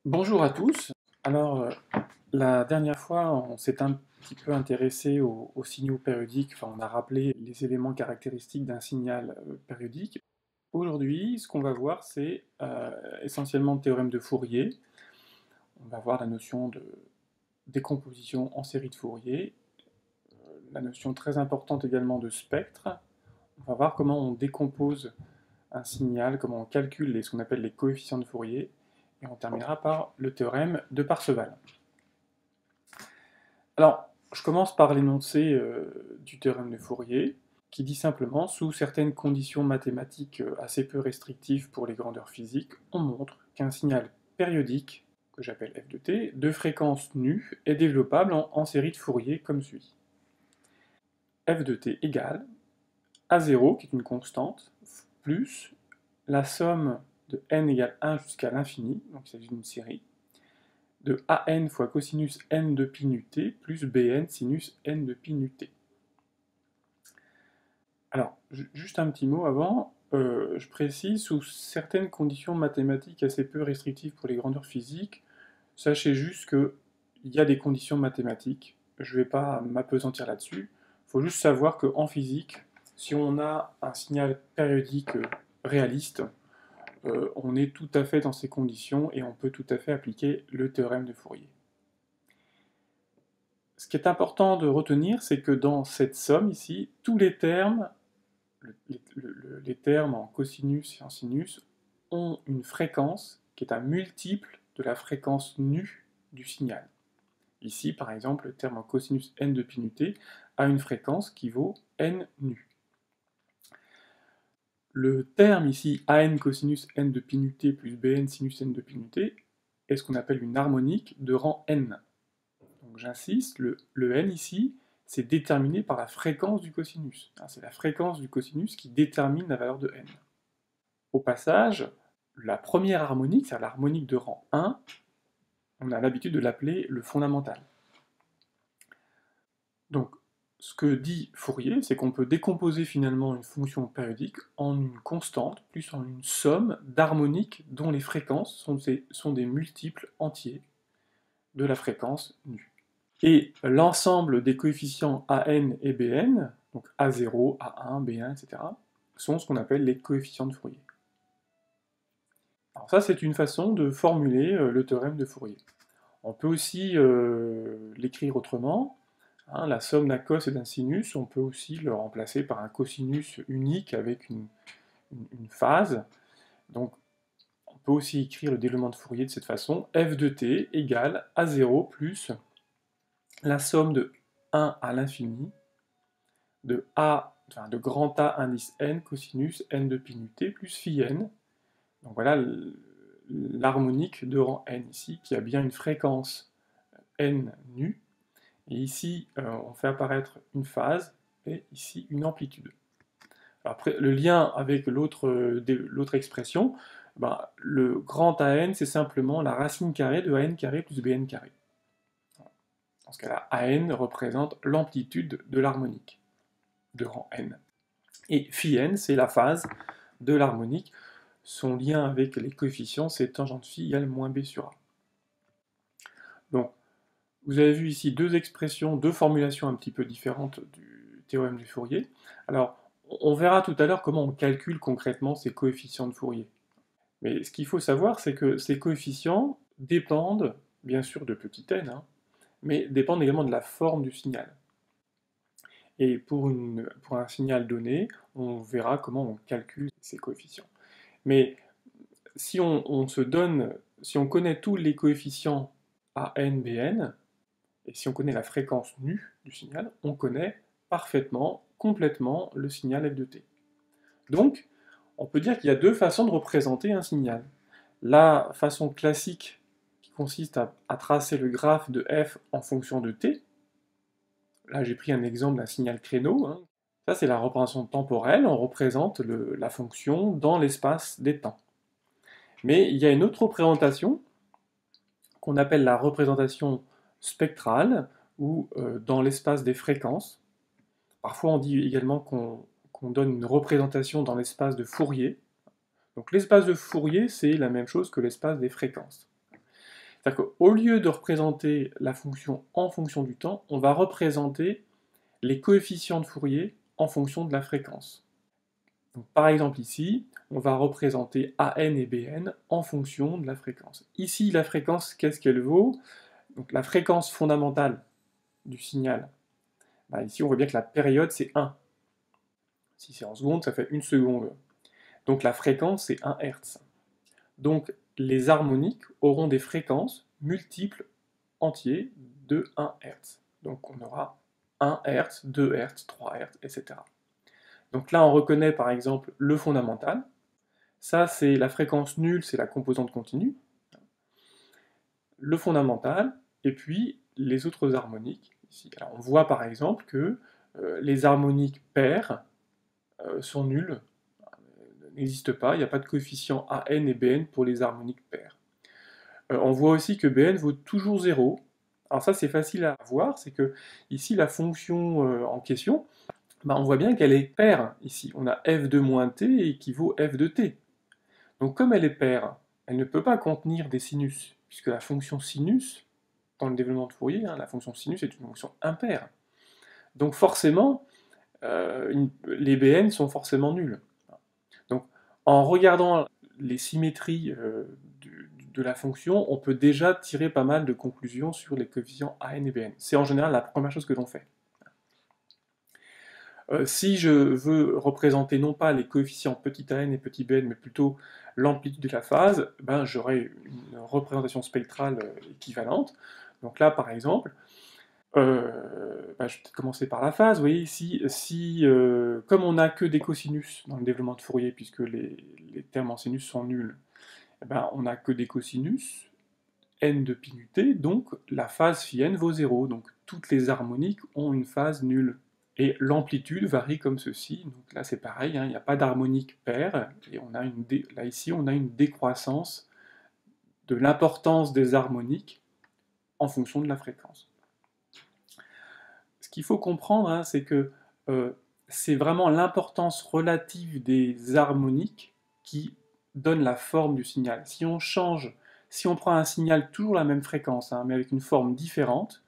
Bonjour à tous. Alors, la dernière fois, on s'est un petit peu intéressé aux signaux périodiques, enfin, on a rappelé les éléments caractéristiques d'un signal périodique. Aujourd'hui, ce qu'on va voir, c'est essentiellement le théorème de Fourier. On va voir la notion de décomposition en série de Fourier, la notion très importante également de spectre. On va voir comment on décompose un signal, comment on calcule ce qu'on appelle les coefficients de Fourier, et on terminera par le théorème de Parseval. Alors, je commence par l'énoncé du théorème de Fourier, qui dit simplement, sous certaines conditions mathématiques assez peu restrictives pour les grandeurs physiques, on montre qu'un signal périodique, que j'appelle f de t, de fréquence nue, est développable en série de Fourier comme suit. F de t égale A0, qui est une constante, plus la somme de n égale 1 jusqu'à l'infini, donc il s'agit d'une série, de an fois cosinus n de pi nu t plus bn sinus n de pi nu t. Alors, juste un petit mot avant, je précise, sous certaines conditions mathématiques assez peu restrictives pour les grandeurs physiques, sachez juste qu'il y a des conditions mathématiques, je ne vais pas m'appesantir là-dessus, il faut juste savoir qu'en physique, si on a un signal périodique réaliste, on est tout à fait dans ces conditions et on peut tout à fait appliquer le théorème de Fourier. Ce qui est important de retenir, c'est que dans cette somme ici, tous les termes, les termes en cosinus et en sinus, ont une fréquence qui est un multiple de la fréquence nue du signal. Ici, par exemple, le terme en cosinus n de pi nu t a une fréquence qui vaut n nu. Le terme ici, an cosinus n de pi nu t plus bn sinus n de pi nu t, est ce qu'on appelle une harmonique de rang n. Donc j'insiste, le n ici, c'est déterminé par la fréquence du cosinus. C'est la fréquence du cosinus qui détermine la valeur de n. Au passage, la première harmonique, c'est-à-dire l'harmonique de rang 1, on a l'habitude de l'appeler le fondamental. Donc, ce que dit Fourier, c'est qu'on peut décomposer finalement une fonction périodique en une constante plus en une somme d'harmoniques dont les fréquences sont des multiples entiers de la fréquence nue. Et l'ensemble des coefficients an et bn, donc a0, a1, b1, etc., sont ce qu'on appelle les coefficients de Fourier. Alors ça, c'est une façon de formuler le théorème de Fourier. On peut aussi l'écrire autrement. La somme d'un cos et d'un sinus, on peut aussi le remplacer par un cosinus unique avec une phase. Donc, on peut aussi écrire le développement de Fourier de cette façon. F de t égale a0 plus la somme de 1 à l'infini de grand A indice n cosinus n de pi nu t plus phi n. Donc voilà l'harmonique de rang n ici, qui a bien une fréquence n nue. Et ici, on fait apparaître une phase, et ici une amplitude. Alors après, le lien avec l'autre expression, le grand AN, c'est simplement la racine carrée de AN carré plus BN carré. Dans ce cas-là, AN représente l'amplitude de l'harmonique de rang n. Et phi n, c'est la phase de l'harmonique. Son lien avec les coefficients, c'est tangente phi égale moins b sur a. Donc, vous avez vu ici deux expressions, deux formulations un petit peu différentes du théorème du Fourier. Alors, on verra tout à l'heure comment on calcule concrètement ces coefficients de Fourier. Mais ce qu'il faut savoir, c'est que ces coefficients dépendent, bien sûr, de petit n, mais dépendent également de la forme du signal. Et pour un signal donné, on verra comment on calcule ces coefficients. Mais si on connaît tous les coefficients a n, bn, et si on connaît la fréquence nue du signal, on connaît parfaitement, complètement le signal f de t. Donc, on peut dire qu'il y a deux façons de représenter un signal. La façon classique qui consiste à tracer le graphe de f en fonction de t. Là, j'ai pris un exemple d'un signal créneau. Ça, c'est la représentation temporelle. On représente la fonction dans l'espace des temps. Mais il y a une autre représentation qu'on appelle la représentation spectrale, ou dans l'espace des fréquences. Parfois, on dit également qu'on donne une représentation dans l'espace de Fourier. Donc l'espace de Fourier, c'est la même chose que l'espace des fréquences. C'est-à-dire qu'au lieu de représenter la fonction en fonction du temps, on va représenter les coefficients de Fourier en fonction de la fréquence. Donc, par exemple ici, on va représenter AN et BN en fonction de la fréquence. Ici, la fréquence, qu'est-ce qu'elle vaut? Donc la fréquence fondamentale du signal, bah, ici on voit bien que la période c'est 1. Si c'est en secondes, ça fait 1 seconde. Donc la fréquence c'est 1 Hz. Donc les harmoniques auront des fréquences multiples entiers de 1 Hz. Donc on aura 1 Hz, 2 Hz, 3 Hz, etc. Donc là on reconnaît par exemple le fondamental. Ça c'est la fréquence nulle, c'est la composante continue. Le fondamental, et puis les autres harmoniques. Ici. Alors on voit par exemple que les harmoniques paires sont nulles, n'existent pas, il n'y a pas de coefficient AN et BN pour les harmoniques paires. On voit aussi que BN vaut toujours 0. Alors ça c'est facile à voir, c'est que ici la fonction en question, bah, on voit bien qu'elle est paire ici. On a f de moins t équivaut f de t. Donc comme elle est paire, elle ne peut pas contenir des sinus, puisque la fonction sinus, dans le développement de Fourier, la fonction sinus est une fonction impaire. Donc forcément, les BN sont forcément nuls. Donc en regardant les symétries de la fonction, on peut déjà tirer pas mal de conclusions sur les coefficients AN et BN. C'est en général la première chose que l'on fait. Si je veux représenter non pas les coefficients petit a n et petit bn, mais plutôt l'amplitude de la phase, ben, j'aurai une représentation spectrale équivalente. Donc là, par exemple, ben, je vais peut-être commencer par la phase. Vous voyez ici, comme on n'a que des cosinus dans le développement de Fourier, puisque les termes en sinus sont nuls, eh ben, on n'a que des cosinus, n de pi nu t, donc la phase phi n vaut 0. Donc toutes les harmoniques ont une phase nulle. Et l'amplitude varie comme ceci. Donc là c'est pareil, il n'y a pas d'harmonique paire, et on a là ici on a une décroissance de l'importance des harmoniques en fonction de la fréquence. Ce qu'il faut comprendre, c'est que c'est vraiment l'importance relative des harmoniques qui donne la forme du signal. Si on change, si on prend un signal toujours la même fréquence, mais avec une forme différente,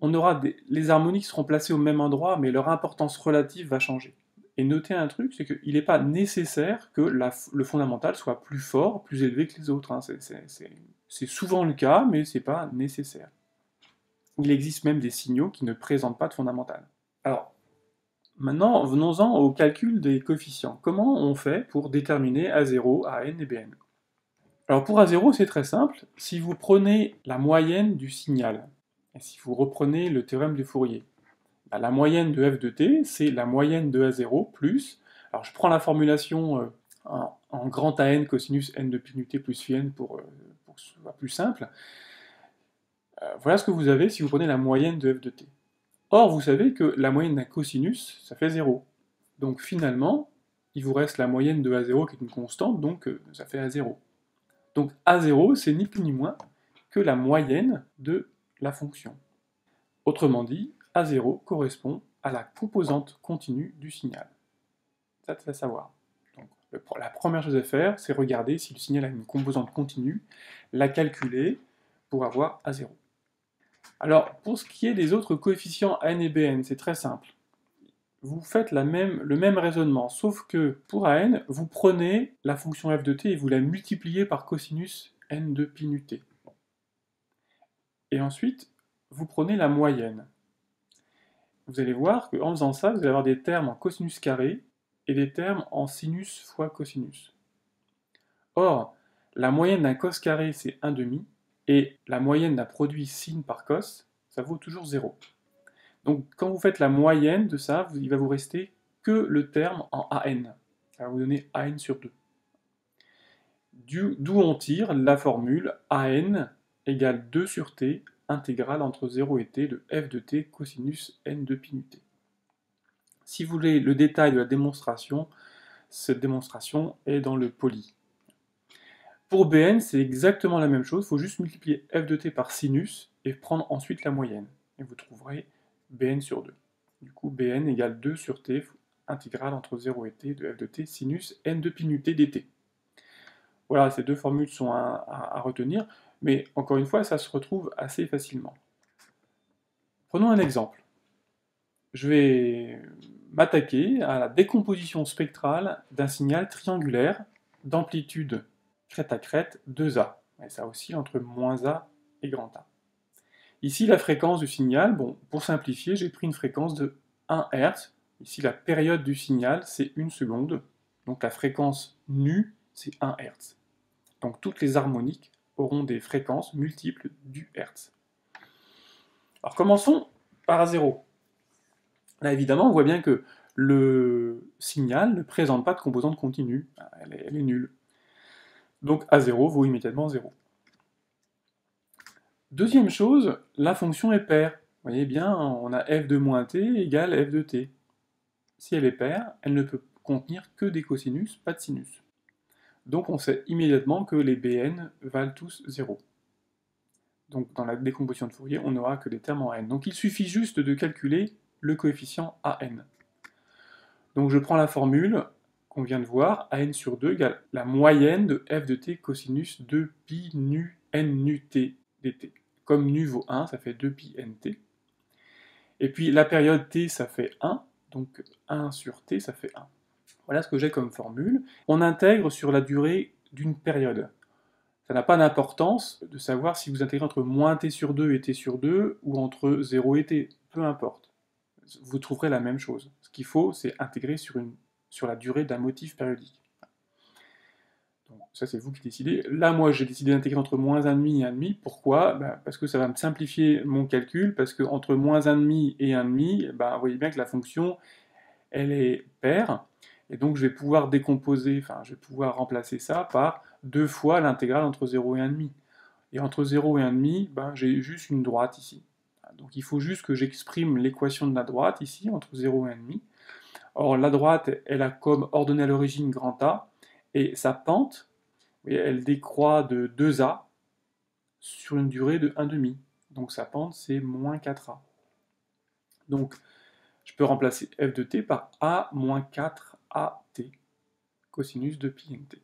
on aura les harmoniques seront placées au même endroit, mais leur importance relative va changer. Et notez un truc, c'est qu'il n'est pas nécessaire que le fondamental soit plus fort, plus élevé que les autres. C'est souvent le cas, mais c'est pas nécessaire. Il existe même des signaux qui ne présentent pas de fondamental. Alors, maintenant, venons-en au calcul des coefficients. Comment on fait pour déterminer A0, AN et BN? Alors pour A0, c'est très simple. Si vous prenez la moyenne du signal, et si vous reprenez le théorème de Fourier, bah, la moyenne de f de t, c'est la moyenne de A0 plus... Alors je prends la formulation en grand AN cosinus n de pi nu t plus phi n pour que ce soit plus simple. Voilà ce que vous avez si vous prenez la moyenne de f de t. Or, vous savez que la moyenne d'un cosinus, ça fait 0. Donc finalement, il vous reste la moyenne de A0 qui est une constante, donc ça fait A0. Donc A0, c'est ni plus ni moins que la moyenne de la fonction. Autrement dit, A0 correspond à la composante continue du signal. Ça, c'est à savoir. Donc, la première chose à faire, c'est regarder si le signal a une composante continue, la calculer pour avoir A0. Alors, pour ce qui est des autres coefficients AN et BN, c'est très simple. Vous faites le même raisonnement, sauf que pour AN, vous prenez la fonction f de t et vous la multipliez par cosinus n de pi nu t. Et ensuite, vous prenez la moyenne. Vous allez voir qu'en faisant ça, vous allez avoir des termes en cosinus carré et des termes en sinus fois cosinus. Or, la moyenne d'un cos carré, c'est 1/2, et la moyenne d'un produit sin par cos, ça vaut toujours 0. Donc quand vous faites la moyenne de ça, il va vous rester que le terme en AN. Ça va vous donner AN sur 2. D'où on tire la formule AN égale 2 sur t intégrale entre 0 et t de f de t cosinus n de pi nu t. Si vous voulez le détail de la démonstration, cette démonstration est dans le poly. Pour Bn, c'est exactement la même chose, il faut juste multiplier f de t par sinus et prendre ensuite la moyenne. Et vous trouverez Bn sur 2. Du coup, Bn égale 2 sur t intégrale entre 0 et t de f de t sinus n de pi nu t dt. Voilà, ces deux formules sont à retenir, mais encore une fois, ça se retrouve assez facilement. Prenons un exemple. Je vais m'attaquer à la décomposition spectrale d'un signal triangulaire d'amplitude crête à crête 2A. Et ça oscille entre -A et grand A. Ici, la fréquence du signal, bon, pour simplifier, j'ai pris une fréquence de 1 Hz. Ici, la période du signal, c'est 1 seconde. Donc la fréquence nue, c'est 1 Hz. Donc toutes les harmoniques auront des fréquences multiples du Hertz. Alors commençons par A0. Là, évidemment, on voit bien que le signal ne présente pas de composante continue. Elle est nulle. Donc A0 vaut immédiatement 0. Deuxième chose, la fonction est paire. Vous voyez bien, on a f de moins t égale f de t. Si elle est paire, elle ne peut contenir que des cosinus, pas de sinus. Donc on sait immédiatement que les Bn valent tous 0. Donc dans la décomposition de Fourier, on n'aura que des termes en n. Donc il suffit juste de calculer le coefficient an. Donc je prends la formule qu'on vient de voir, an sur 2 égale la moyenne de f de t cosinus 2 pi nu n nu t dt. Comme nu vaut 1, ça fait 2 pi nt. Et puis la période t, ça fait 1, donc 1 sur t, ça fait 1. Voilà ce que j'ai comme formule. On intègre sur la durée d'une période. Ça n'a pas d'importance de savoir si vous intégrez entre moins t sur 2 et t sur 2, ou entre 0 et t, peu importe. Vous trouverez la même chose. Ce qu'il faut, c'est intégrer sur la durée d'un motif périodique. Donc, ça, c'est vous qui décidez. Là, moi, j'ai décidé d'intégrer entre -1,5 et 1,5. Pourquoi? Parce que ça va me simplifier mon calcul, parce que entre -1,5 et 1,5, vous voyez bien que la fonction, elle est paire, et donc je vais pouvoir décomposer, enfin, je vais pouvoir remplacer ça par 2 fois l'intégrale entre 0 et 1,5. Et entre 0 et 1,5, j'ai juste une droite ici. Donc il faut juste que j'exprime l'équation de la droite ici, entre 0 et 1,5. Or, la droite, elle a comme ordonnée à l'origine grand A, et sa pente, elle décroît de 2A sur une durée de 1,5. Donc sa pente, c'est -4A. Donc, je peux remplacer f de t par a moins 4at, cosinus de pi nt.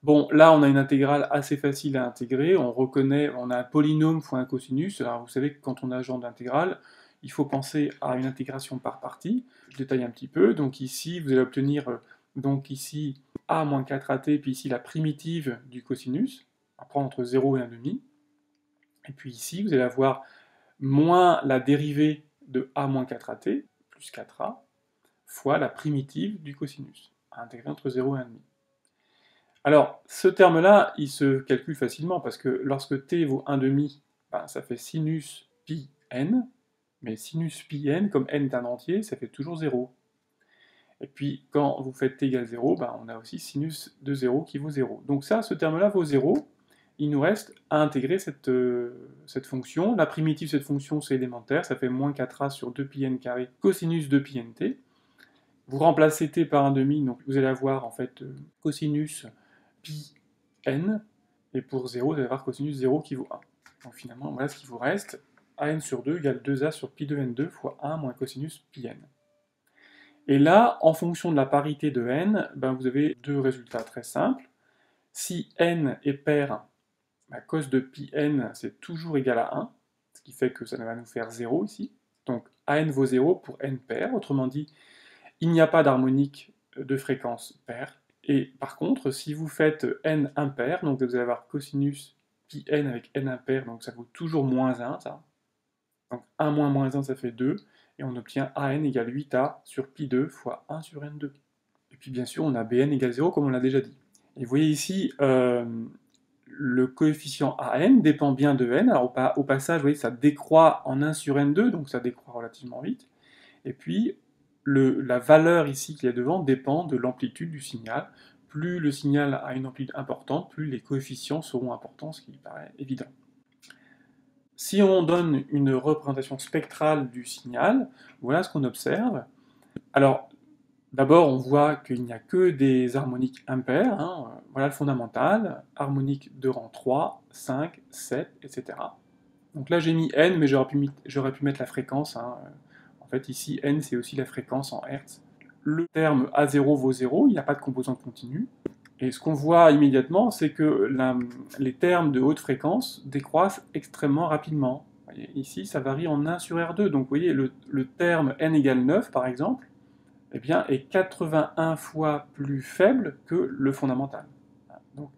Bon, là, on a une intégrale assez facile à intégrer. On reconnaît, on a un polynôme fois un cosinus. Alors, vous savez que quand on a ce genre d'intégrale, il faut penser à une intégration par partie. Je détaille un petit peu. Donc ici, vous allez obtenir donc ici a moins 4at, puis ici la primitive du cosinus, à prendre entre 0 et 1,5. Et puis ici, vous allez avoir moins la dérivée de a moins 4at, plus 4a, fois la primitive du cosinus, à intégrer entre 0 et 1,5. Alors, ce terme-là, il se calcule facilement, parce que lorsque t vaut 1,5, ça fait sinus pi n, mais sinus pi n, comme n est un entier, ça fait toujours 0. Et puis, quand vous faites t égale 0, on a aussi sinus de 0 qui vaut 0. Donc ça, ce terme-là vaut 0. Il nous reste à intégrer cette fonction. La primitive de cette fonction, c'est élémentaire, ça fait -4a sur 2 pi n carré cosinus de pi nt. Vous remplacez t par 1,5, donc vous allez avoir en fait cosinus pi n, et pour 0, vous allez avoir cosinus 0 qui vaut 1. Donc finalement, voilà ce qu'il vous reste. an sur 2 égale 2a sur pi de n2 fois 1 moins cosinus pi n. Et là, en fonction de la parité de n, vous avez deux résultats très simples. Si n est pair, cos de pi n, c'est toujours égal à 1, ce qui fait que ça va nous faire 0 ici. Donc an vaut 0 pour n pair, autrement dit, il n'y a pas d'harmonique de fréquence paire. Et par contre, si vous faites n impair, donc vous allez avoir cosinus pi n avec n impair, donc ça vaut toujours -1, ça. Donc 1 moins -1, ça fait 2, et on obtient an égale 8a sur pi 2 fois 1 sur n2. Et puis bien sûr, on a bn égale 0, comme on l'a déjà dit. Et vous voyez ici, le coefficient an dépend bien de n. Alors au passage, vous voyez, ça décroît en 1 sur n2, donc ça décroît relativement vite. Et puis, la valeur ici qui est devant dépend de l'amplitude du signal. Plus le signal a une amplitude importante, plus les coefficients seront importants, ce qui paraît évident. Si on donne une représentation spectrale du signal, voilà ce qu'on observe. Alors, d'abord, on voit qu'il n'y a que des harmoniques impaires. Voilà le fondamental. Harmonique de rang 3, 5, 7, etc. Donc là, j'ai mis n, mais j'aurais pu mettre la fréquence. En fait, ici, n, c'est aussi la fréquence en Hertz. Le terme A0 vaut 0, il n'y a pas de composante continue. Et ce qu'on voit immédiatement, c'est que les termes de haute fréquence décroissent extrêmement rapidement. Vous voyez, ici, ça varie en 1 sur R2. Donc vous voyez, le terme n égale 9, par exemple, eh bien, est 81 fois plus faible que le fondamental. Donc,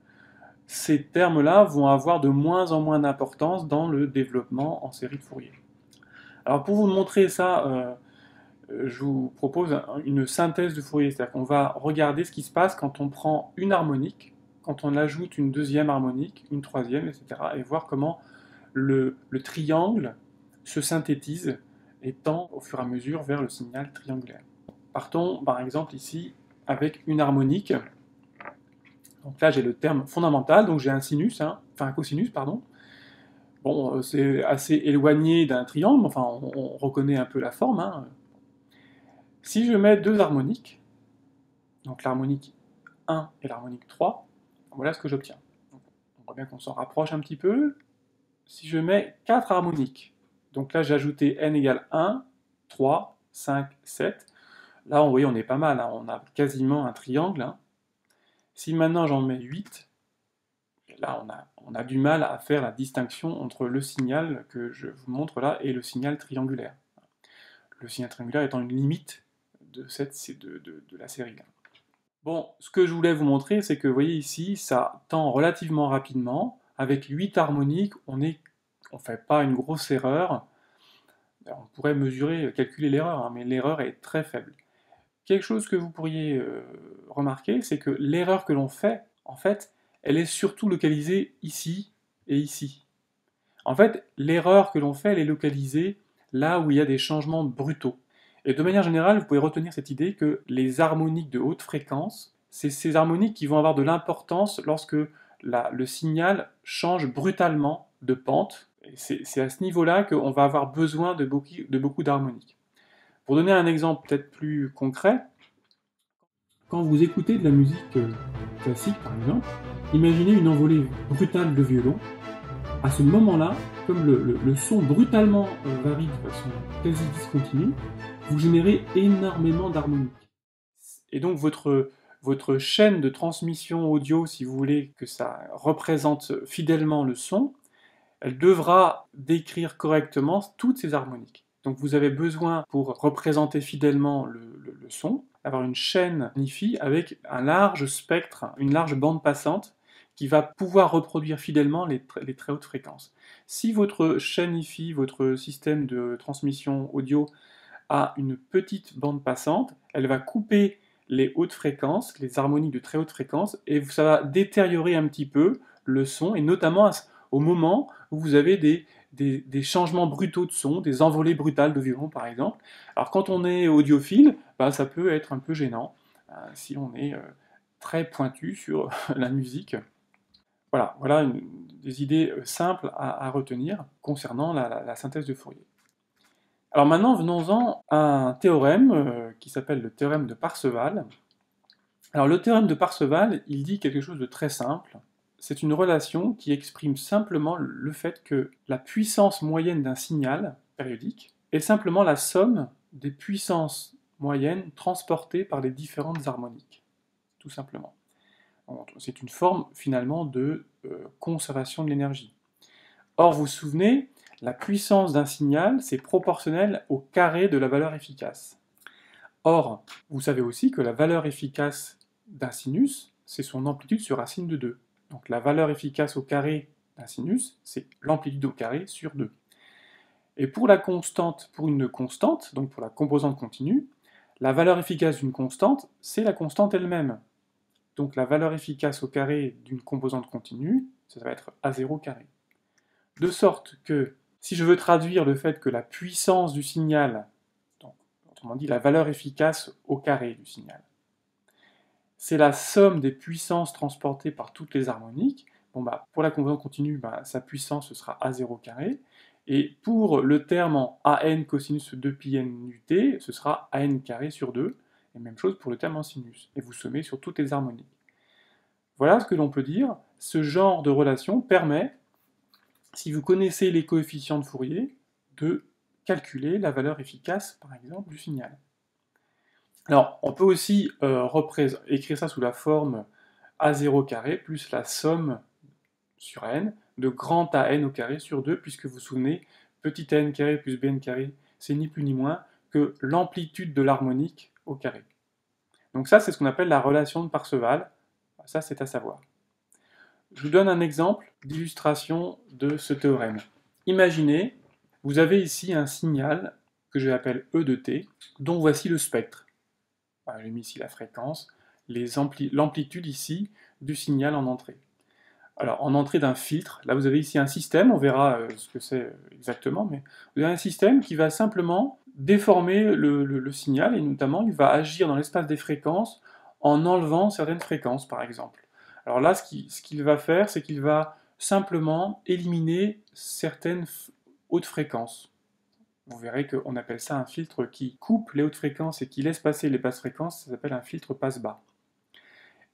ces termes-là vont avoir de moins en moins d'importance dans le développement en série de Fourier. Alors pour vous montrer ça, je vous propose une synthèse de Fourier, c'est-à-dire qu'on va regarder ce qui se passe quand on prend une harmonique, quand on ajoute une deuxième harmonique, une troisième, etc., et voir comment le triangle se synthétise et tend au fur et à mesure vers le signal triangulaire. Partons par exemple ici avec une harmonique. Donc là j'ai le terme fondamental, donc j'ai un sinus, enfin un cosinus, pardon. Bon, c'est assez éloigné d'un triangle, enfin on reconnaît un peu la forme, hein. Si je mets deux harmoniques, donc l'harmonique 1 et l'harmonique 3, voilà ce que j'obtiens. On voit bien qu'on s'en rapproche un petit peu. Si je mets 4 harmoniques, donc là j'ai ajouté n égale 1, 3, 5, 7. Là, vous voyez, on est pas mal, hein, on a quasiment un triangle. Hein. Si maintenant j'en mets 8, là on a du mal à faire la distinction entre le signal que je vous montre là et le signal triangulaire. Le signal triangulaire étant une limite de la série. Bon, ce que je voulais vous montrer, c'est que vous voyez ici, ça tend relativement rapidement. Avec 8 harmoniques, on ne fait pas une grosse erreur. On pourrait mesurer, calculer l'erreur, hein, mais l'erreur est très faible. Quelque chose que vous pourriez remarquer, c'est que l'erreur que l'on fait, en fait, elle est surtout localisée ici et ici. En fait, l'erreur que l'on fait, elle est localisée là où il y a des changements brutaux. Et de manière générale, vous pouvez retenir cette idée que les harmoniques de haute fréquence, c'est ces harmoniques qui vont avoir de l'importance lorsque le signal change brutalement de pente. C'est à ce niveau-là qu'on va avoir besoin de beaucoup d'harmoniques. Pour donner un exemple peut-être plus concret, quand vous écoutez de la musique classique par exemple, imaginez une envolée brutale de violon. À ce moment-là, comme le son brutalement varie de façon quasi discontinue, vous générez énormément d'harmoniques. Et donc votre chaîne de transmission audio, si vous voulez que ça représente fidèlement le son, elle devra décrire correctement toutes ces harmoniques. Donc vous avez besoin, pour représenter fidèlement le son, d'avoir une chaîne hi-fi avec un large spectre, une large bande passante, qui va pouvoir reproduire fidèlement les très hautes fréquences. Si votre chaîne hi-fi, votre système de transmission audio a une petite bande passante, elle va couper les hautes fréquences, les harmoniques de très haute fréquence, et ça va détériorer un petit peu le son, et notamment au moment où vous avez des changements brutaux de son, des envolées brutales de violon par exemple. Alors quand on est audiophile, bah, ça peut être un peu gênant, si on est très pointu sur la musique. Voilà des idées simples à retenir concernant la synthèse de Fourier. Alors maintenant, venons-en à un théorème qui s'appelle le théorème de Parseval. Alors le théorème de Parseval, il dit quelque chose de très simple. C'est une relation qui exprime simplement le fait que la puissance moyenne d'un signal périodique est simplement la somme des puissances moyennes transportées par les différentes harmoniques, tout simplement. C'est une forme finalement de conservation de l'énergie. Or, vous vous souvenez, la puissance d'un signal, c'est proportionnel au carré de la valeur efficace. Or, vous savez aussi que la valeur efficace d'un sinus, c'est son amplitude sur racine de 2. Donc la valeur efficace au carré d'un sinus, c'est l'amplitude au carré sur 2. Et pour une constante, donc pour la composante continue, la valeur efficace d'une constante, c'est la constante elle-même. Donc la valeur efficace au carré d'une composante continue, ça va être A0 carré. De sorte que, si je veux traduire le fait que la puissance du signal, donc, autrement dit la valeur efficace au carré du signal, c'est la somme des puissances transportées par toutes les harmoniques, bon, bah, pour la composante continue, bah, sa puissance ce sera A0 carré, et pour le terme en AN cosinus 2πn ut, ce sera AN carré sur 2, et même chose pour le terme en sinus, et vous sommez sur toutes les harmoniques. Voilà ce que l'on peut dire, ce genre de relation permet, si vous connaissez les coefficients de Fourier, de calculer la valeur efficace, par exemple, du signal. Alors, on peut aussi écrire ça sous la forme A0 carré plus la somme sur n de grand AN au carré sur 2, puisque vous vous souvenez, petit AN carré plus BN carré, c'est ni plus ni moins que l'amplitude de l'harmonique au carré. Donc ça, c'est ce qu'on appelle la relation de Parseval. Ça, c'est à savoir. Je vous donne un exemple d'illustration de ce théorème. Imaginez, vous avez ici un signal que j'appelle E de t, dont voici le spectre. J'ai mis ici la fréquence, l'amplitude ici du signal en entrée. Alors, en entrée d'un filtre, là vous avez ici un système, on verra ce que c'est exactement, mais vous avez un système qui va simplement déformer le signal, et notamment il va agir dans l'espace des fréquences en enlevant certaines fréquences, par exemple. Alors là, ce qu'il va faire, c'est qu'il va simplement éliminer certaines hautes fréquences. Vous verrez qu'on appelle ça un filtre qui coupe les hautes fréquences et qui laisse passer les basses fréquences, ça s'appelle un filtre passe-bas.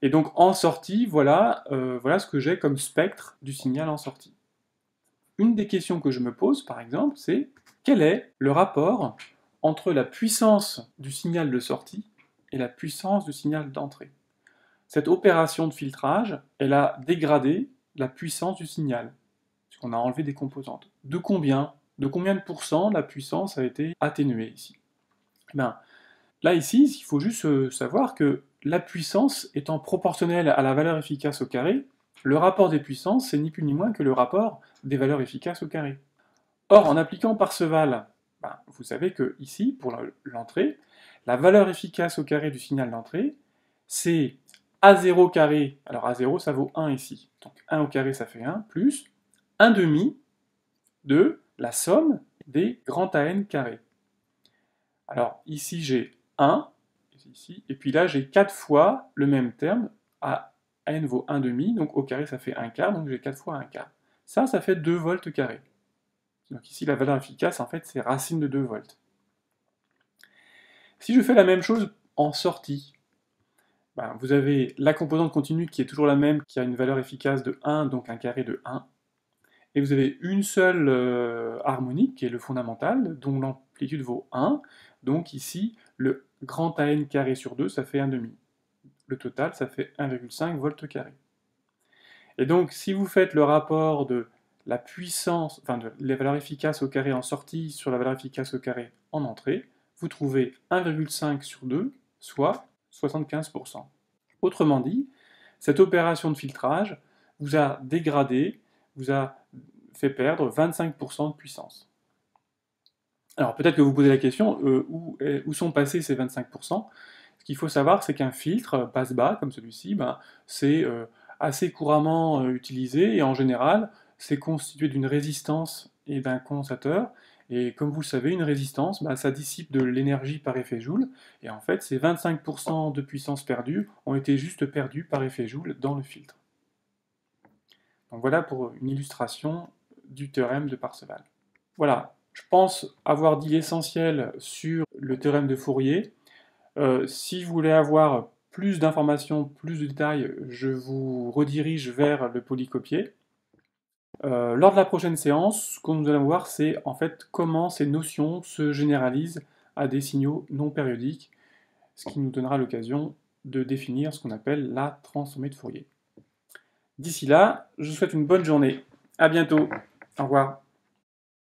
Et donc en sortie, voilà ce que j'ai comme spectre du signal en sortie. Une des questions que je me pose, par exemple, c'est quel est le rapport entre la puissance du signal de sortie et la puissance du signal d'entrée? Cette opération de filtrage, elle a dégradé la puissance du signal, puisqu'on a enlevé des composantes. De combien de pourcents la puissance a été atténuée ici? Là, ici, il faut juste savoir que la puissance étant proportionnelle à la valeur efficace au carré, le rapport des puissances, c'est ni plus ni moins que le rapport des valeurs efficaces au carré. Or, en appliquant Parseval, vous savez que ici, pour l'entrée, la valeur efficace au carré du signal d'entrée, c'est A0 carré, alors A0 ça vaut 1 ici, donc 1 au carré ça fait 1, plus 1 demi de la somme des grands AN carrés. Alors ici j'ai 1, ici, et puis là j'ai 4 fois le même terme, AN vaut 1 demi, donc au carré ça fait 1 quart, donc j'ai 4 fois 1 quart. Ça fait 2 volts carrés. Donc ici la valeur efficace en fait c'est racine de 2 volts. Si je fais la même chose en sortie, vous avez la composante continue qui est toujours la même, qui a une valeur efficace de 1, donc un carré de 1, et vous avez une seule harmonique, qui est le fondamental, dont l'amplitude vaut 1, donc ici, le grand AN carré sur 2, ça fait 1 demi. Le total, ça fait 1,5 volts carré. Et donc, si vous faites le rapport de la puissance, de la valeur efficace au carré en sortie sur la valeur efficace au carré en entrée, vous trouvez 1,5 sur 2, soit 75%. Autrement dit, cette opération de filtrage vous a dégradé, vous a fait perdre 25% de puissance. Alors peut-être que vous posez la question, où sont passés ces 25%? Ce qu'il faut savoir, c'est qu'un filtre passe-bas, comme celui-ci, c'est assez couramment utilisé, et en général, c'est constitué d'une résistance et d'un condensateur, et comme vous le savez, une résistance, ça dissipe de l'énergie par effet Joule, et en fait, ces 25% de puissance perdue ont été juste perdus par effet Joule dans le filtre. Donc voilà pour une illustration du théorème de Parseval. Voilà, je pense avoir dit l'essentiel sur le théorème de Fourier. Si vous voulez avoir plus d'informations, plus de détails, je vous redirige vers le polycopier. Lors de la prochaine séance, ce que nous allons voir, c'est en fait comment ces notions se généralisent à des signaux non périodiques, ce qui nous donnera l'occasion de définir ce qu'on appelle la transformée de Fourier. D'ici là, je vous souhaite une bonne journée. À bientôt. Au revoir.